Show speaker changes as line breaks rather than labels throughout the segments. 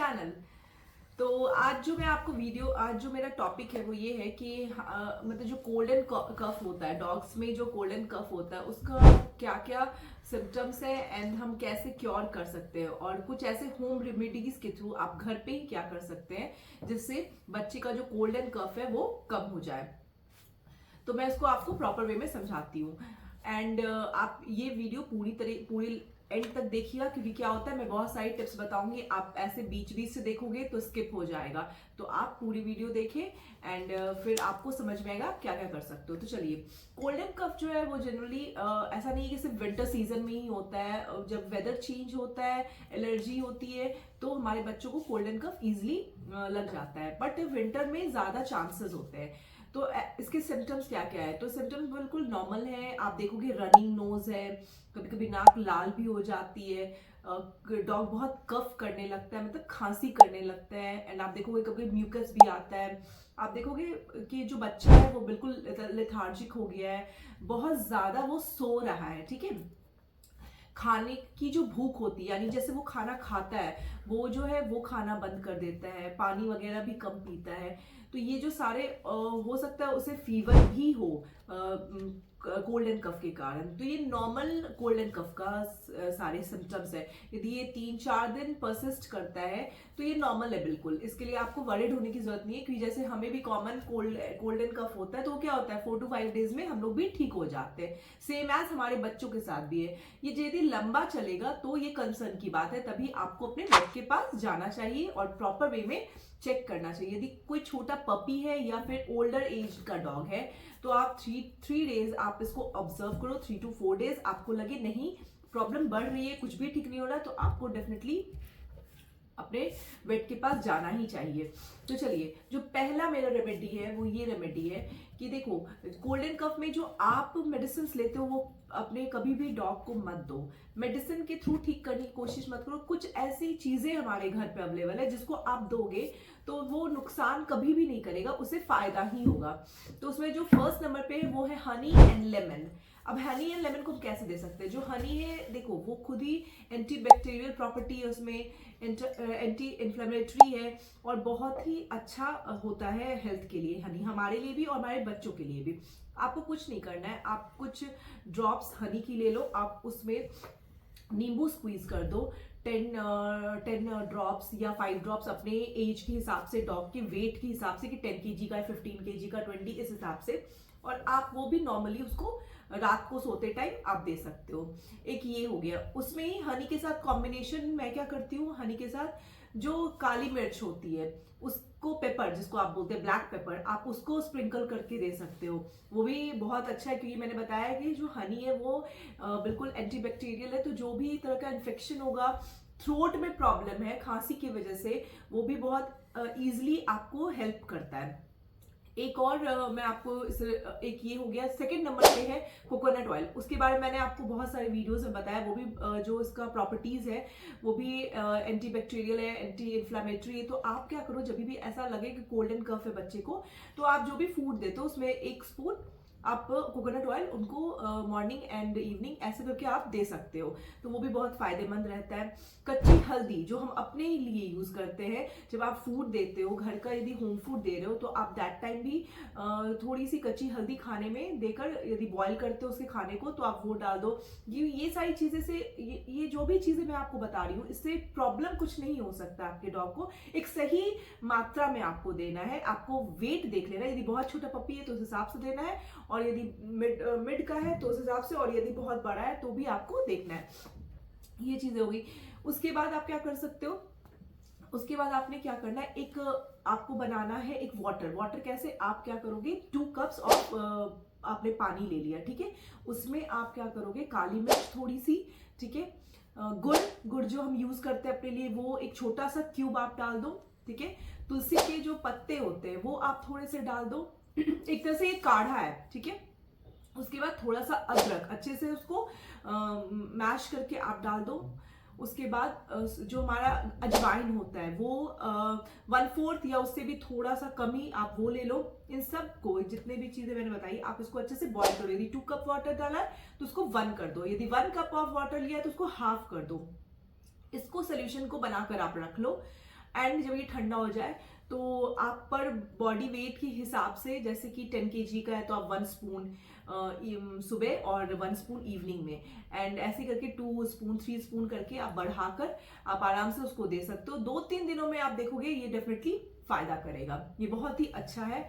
Channel. तो आज जो मेरा टॉपिक है वो ये है कि मतलब जो कोल्ड एंड कफ होता है, डॉग्स में जो कोल्ड एंड कफ होता है उसका क्या क्या सिम्टम्स है एंड हम कैसे क्योर कर सकते हैं, और कुछ ऐसे होम रेमेडीज के थ्रू आप घर पे ही क्या कर सकते हैं जिससे बच्चे का जो कोल्ड एंड कफ है वो कम हो जाए। तो मैं इसको आपको प्रॉपर वे में समझाती हूँ। एंड आप ये वीडियो पूरी एंड तक देखिएगा, क्योंकि क्या होता है मैं बहुत सारी टिप्स बताऊंगी। आप ऐसे बीच बीच से देखोगे तो स्किप हो जाएगा, तो आप पूरी वीडियो देखें एंड फिर आपको समझ में आएगा क्या क्या कर सकते हो। तो चलिए, कोल्ड एंड कफ जो है वो जनरली ऐसा नहीं है कि सिर्फ विंटर सीजन में ही होता है। जब वेदर चेंज होता है, एलर्जी होती है, तो हमारे बच्चों को कोल्ड एंड कफ इजिली लग जाता है, बट विंटर में ज्यादा चांसेस होते हैं। तो इसके सिम्टम्स क्या क्या है? तो सिम्टम्स बिल्कुल नॉर्मल है। आप देखोगे रनिंग नोज है, कभी कभी नाक लाल भी हो जाती है, डॉग बहुत कफ करने लगता है, मतलब खांसी करने लगता है, एंड आप देखोगे कभी म्यूकस भी आता है। आप देखोगे कि जो बच्चा है वो बिल्कुल लेथार्जिक हो गया है, बहुत ज्यादा वो सो रहा है, ठीक है। खाने की जो भूख होती है, यानी जैसे वो खाना खाता है वो जो है वो खाना बंद कर देता है, पानी वगैरह भी कम पीता है। तो ये जो सारे हो सकता है उसे फीवर भी हो कोल्ड एंड कफ के कारण। तो ये नॉर्मल कोल्ड एंड कफ का सारे सिम्टम्स है। यदि ये 3-4 दिन परसिस्ट करता है तो ये नॉर्मल है बिल्कुल। इसके लिए आपको वरिड होने की जरूरत नहीं है, क्योंकि जैसे हमें भी कॉमन कोल्ड एंड कफ होता है तो क्या होता है 4 to 5 डेज में हम लोग भी ठीक हो जाते हैं। सेम एज हमारे बच्चों के साथ भी है। ये यदि लंबा चलेगा तो ये कंसर्न की बात है, तभी आपको अपने वेट के पास जाना चाहिए और प्रॉपर वे में चेक करना चाहिए। यदि कोई छोटा पपी है या फिर ओल्डर एज का डॉग है तो आप थ्री डेज आप इसको ऑब्जर्व करो। 3 to 4 डेज आपको लगे नहीं प्रॉब्लम बढ़ रही है, कुछ भी ठीक नहीं हो रहा, तो आपको डेफिनेटली अपने वेट के पास जाना ही चाहिए। तो चलिए, जो पहला मेरा रेमेडी है वो ये रेमेडी है कि देखो, कोल्ड एंड कफ में जो आप मेडिसिन लेते हो वो अपने कभी भी डॉग को मत दो। मेडिसिन के थ्रू ठीक करने की कोशिश मत करो। कुछ ऐसी चीजें हमारे घर पे अवेलेबल है जिसको आप दोगे तो वो नुकसान कभी भी नहीं करेगा, उसे फायदा ही होगा। तो उसमें जो फर्स्ट नंबर पे है वो है हनी एंड लेमन। अब हनी एंड लेमन को हम कैसे दे सकते हैं? जो हनी है देखो वो खुद ही एंटी बैक्टीरियल प्रॉपर्टी है, उसमें एंटी इन्फ्लेमेटरी है और बहुत ही अच्छा होता है हेल्थ के लिए। हनी हमारे लिए भी और हमारे बच्चों के लिए भी। आपको कुछ नहीं करना है, आप कुछ ड्रॉप्स हनी की ले लो, आप उसमें नींबू स्क्वीज कर दो 10 ड्रॉप्स या 5 ड्रॉप्स अपने एज के हिसाब से, डॉग के वेट के हिसाब से कि 10 kg का, 15 kg का, 20, इस हिसाब से। और आप वो भी नॉर्मली उसको रात को सोते टाइम आप दे सकते हो। एक ये हो गया। उसमें ही हनी के साथ कॉम्बिनेशन मैं क्या करती हूँ, हनी के साथ जो काली मिर्च होती है उसको, पेपर जिसको आप बोलते हैं ब्लैक पेपर, आप उसको स्प्रिंकल करके दे सकते हो। वो भी बहुत अच्छा है, क्योंकि मैंने बताया कि जो हनी है वो बिल्कुल एंटीबैक्टीरियल है। तो जो भी तरह का इन्फेक्शन होगा, थ्रोट में प्रॉब्लम है खांसी की वजह से, वो भी बहुत इजिली आपको हेल्प करता है। एक और मैं आपको एक ये हो गया। सेकंड नंबर पे है कोकोनट ऑयल। उसके बारे में मैंने आपको बहुत सारे वीडियोस में बताया। वो भी जो इसका प्रॉपर्टीज है वो भी एंटी बैक्टीरियल है, एंटी इन्फ्लामेटरी है। तो आप क्या करो, जब भी ऐसा लगे कि कोल्ड एंड कफ है बच्चे को, तो आप जो भी फूड देते हो उसमें 1 स्पून आप कोकोनट ऑयल उनको मॉर्निंग एंड इवनिंग ऐसे करके आप दे सकते हो, तो वो भी बहुत फायदेमंद रहता है। कच्ची हल्दी जो हम अपने लिए यूज करते हैं, जब आप फूड देते हो घर का, यदि होम फूड दे रहे हो तो आप दैट टाइम भी थोड़ी सी कच्ची हल्दी खाने में देकर, यदि बॉईल करते हो उसके खाने को, तो आप वो डाल दो। ये सारी चीजें से ये जो भी चीजें मैं आपको बता रही हूँ, इससे प्रॉब्लम कुछ नहीं हो सकता आपके डॉग को। एक सही मात्रा में आपको देना है। आपको वेट देख लेना है, यदि बहुत छोटा पपी है तो उस हिसाब से देना है, और यदि मिड का है तो उस हिसाब से, और यदि बहुत बड़ा है तो भी आपको देखना है। ये चीजें होगी। उसके बाद आप क्या कर सकते हो, उसके बाद आपने क्या करना है, एक आपको बनाना है एक वाटर कैसे आप क्या करोगे, 2 कप्स ऑफ आपने पानी ले लिया, ठीक है। उसमें आप क्या करोगे, काली मिर्च थोड़ी सी, ठीक है, गुड़ जो हम यूज करते हैं अपने लिए, वो एक छोटा सा क्यूब आप डाल दो, ठीक है। तुलसी के जो पत्ते होते हैं वो आप थोड़े से डाल दो। एक तरह से ये काढ़ा है, ठीक है। उसके बाद थोड़ा सा अदरक अच्छे से उसको मैश करके आप डाल दो। उसके बाद जो हमारा अजवाइन होता है वो 1/4 या उससे भी थोड़ा सा कम ही आप वो ले लो। इन सब को, जितने भी चीजें मैंने बताई, आप इसको अच्छे से बॉईल करो। यदि 2 कप वाटर डाला है तो उसको 1 कर दो, यदि 1 कप ऑफ वाटर लिया है तो उसको हाफ कर दो। इसको सोल्यूशन को बनाकर आप रख लो। एंड जब ये ठंडा हो जाए तो आप पर बॉडी वेट के हिसाब से, जैसे कि 10 kg का है तो आप 1 स्पून सुबह और 1 स्पून इवनिंग में, एंड ऐसे करके 2 स्पून 3 स्पून करके आप बढ़ाकर आप आराम से उसको दे सकते हो। 2-3 दिनों में आप देखोगे ये डेफिनेटली फायदा करेगा, ये बहुत ही अच्छा है।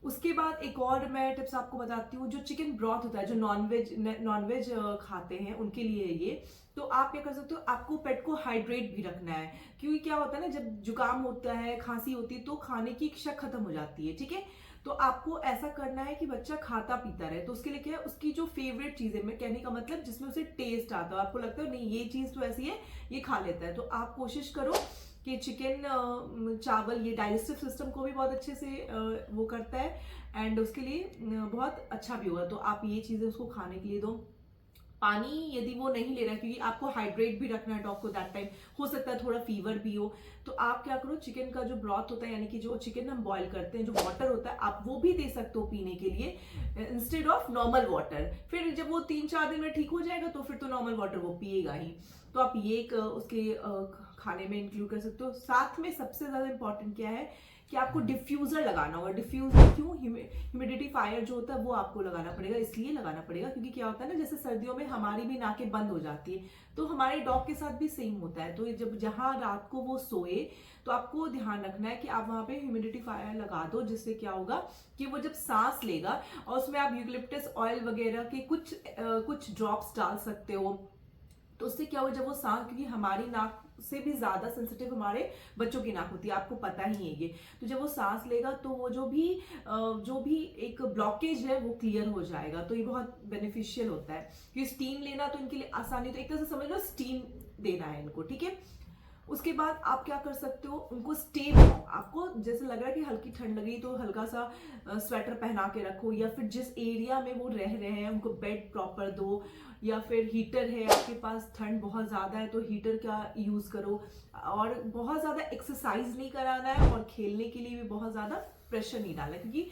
उसके बाद एक और मैं टिप्स आपको बताती हूँ, जो चिकन ब्रॉथ होता है, जो नॉनवेज खाते हैं उनके लिए ये। तो आप क्या कर सकते हो, आपको पेट को हाइड्रेट भी रखना है, क्योंकि क्या होता है ना, जब जुकाम होता है, खांसी होती है तो खाने की इच्छा खत्म हो जाती है, ठीक है। तो आपको ऐसा करना है कि बच्चा खाता पीता रहे। तो उसके लिए क्या है, उसकी जो फेवरेट चीज है, मैं कहने का मतलब जिसमें उसे टेस्ट आता है, आपको लगता है नहीं ये चीज तो ऐसी है, ये खा लेता है, तो आप कोशिश करो कि चिकन चावल ये डाइजेस्टिव सिस्टम को भी बहुत अच्छे से वो करता है, एंड उसके लिए बहुत अच्छा भी होगा। तो आप ये चीजें उसको खाने के लिए दो। पानी यदि वो नहीं ले रहा है, क्योंकि आपको हाइड्रेट भी रखना है डॉग को दैट टाइम, हो सकता है थोड़ा फीवर भी हो, तो आप क्या करो, चिकन का जो ब्रॉथ होता है, यानी कि जो चिकन हम बॉईल करते हैं, जो वाटर होता है, आप वो भी दे सकते हो पीने के लिए इंस्टेड ऑफ नॉर्मल वाटर। फिर जब वो 3-4 दिन में ठीक हो जाएगा तो फिर तो नॉर्मल वाटर वो पिएगा ही। तो आप ये उसके खाने में इंक्लूड कर सकते हो। साथ में सबसे ज्यादा इंपॉर्टेंट क्या है कि आपको डिफ्यूजर लगाना होगा। डिफ्यूजर क्यों, ह्यूमिडिफायर जो होता है वो आपको लगाना पड़ेगा। इसलिए लगाना पड़ेगा क्योंकि क्या होता है ना, जैसे सर्दियों में हमारी भी नाकें बंद हो जाती है, तो हमारे डॉग के साथ भी सेम होता है। तो जब जहां रात को वो सोए तो आपको ध्यान रखना है कि आप वहां पे ह्यूमिडिफायर लगा दो, जिससे क्या होगा कि वो जब सांस लेगा, और उसमें आप यूकलिप्टस ऑयल वगैरह के कुछ ड्रॉप्स डाल सकते हो। तो उससे क्या हो, जब वो सांस, क्योंकि हमारी नाक से भी ज्यादा सेंसिटिव हमारे बच्चों की नाक होती है, आपको पता ही है ये। तो जब वो सांस लेगा तो वो जो भी एक ब्लॉकेज है वो क्लियर हो जाएगा। तो ये बहुत बेनिफिशियल होता है, क्योंकि स्टीम लेना तो इनके लिए आसानी, तो एक तरह से समझ लो स्टीम देना है इनको, ठीक है। उसके बाद आप क्या कर सकते हो, उनको स्टे बनाओ। आपको जैसे लग रहा है कि हल्की ठंड लगी तो हल्का सा स्वेटर पहना के रखो, या फिर जिस एरिया में वो रह रहे हैं उनको बेड प्रॉपर दो, या फिर हीटर है आपके पास, ठंड बहुत ज्यादा है तो हीटर का यूज करो। और बहुत ज्यादा एक्सरसाइज नहीं कराना है, और खेलने के लिए भी बहुत ज्यादा प्रेशर नहीं डालना है,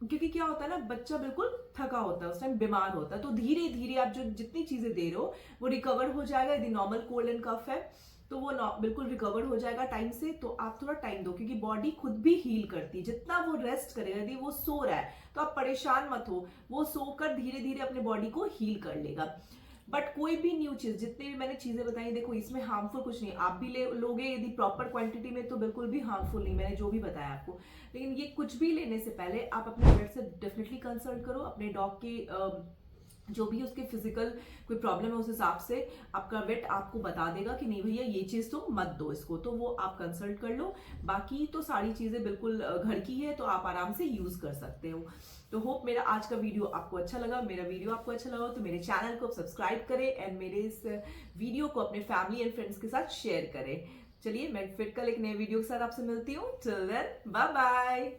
क्योंकि क्या होता है ना, बच्चा बिल्कुल थका होता है, उस टाइम बीमार होता है। तो धीरे धीरे आप जो जितनी चीजें दे रहे हो वो रिकवर हो जाएगा। यदि नॉर्मल कोल्ड एंड कफ है तो वो बिल्कुल रिकवर हो जाएगा टाइम से। तो आप थोड़ा टाइम दो, क्योंकि बॉडी खुद भी हील करती है। जितना वो रेस्ट करेगा, यदि वो सो रहा है तो आप परेशान मत हो, वो सोकर धीरे धीरे अपने बॉडी को हील कर लेगा। बट कोई भी न्यू चीज, जितनी भी मैंने चीजें बताई, देखो इसमें हार्मफुल कुछ नहीं। आप भी लोगे यदि प्रॉपर क्वांटिटी में तो बिल्कुल भी हार्मफुल नहीं, मैंने जो भी बताया आपको। लेकिन ये कुछ भी लेने से पहले आप अपने वेट से डेफिनेटली कंसल्ट करो। अपने डॉग की जो भी उसके फिजिकल कोई प्रॉब्लम है उस हिसाब से आपका वेट आपको बता देगा कि नहीं भैया ये चीज तो मत दो इसको, तो वो आप कंसल्ट कर लो। बाकी तो सारी चीजें बिल्कुल घर की है, तो आप आराम से यूज कर सकते हो। तो होप मेरा आज का वीडियो आपको अच्छा लगा। मेरा वीडियो आपको अच्छा लगा तो मेरे चैनल को सब्सक्राइब करें, एंड मेरे इस वीडियो को अपने फैमिली एंड फ्रेंड्स के साथ शेयर करें। चलिए मैं फिर कल एक नए वीडियो के साथ आपसे मिलती हूँ। Till then bye bye.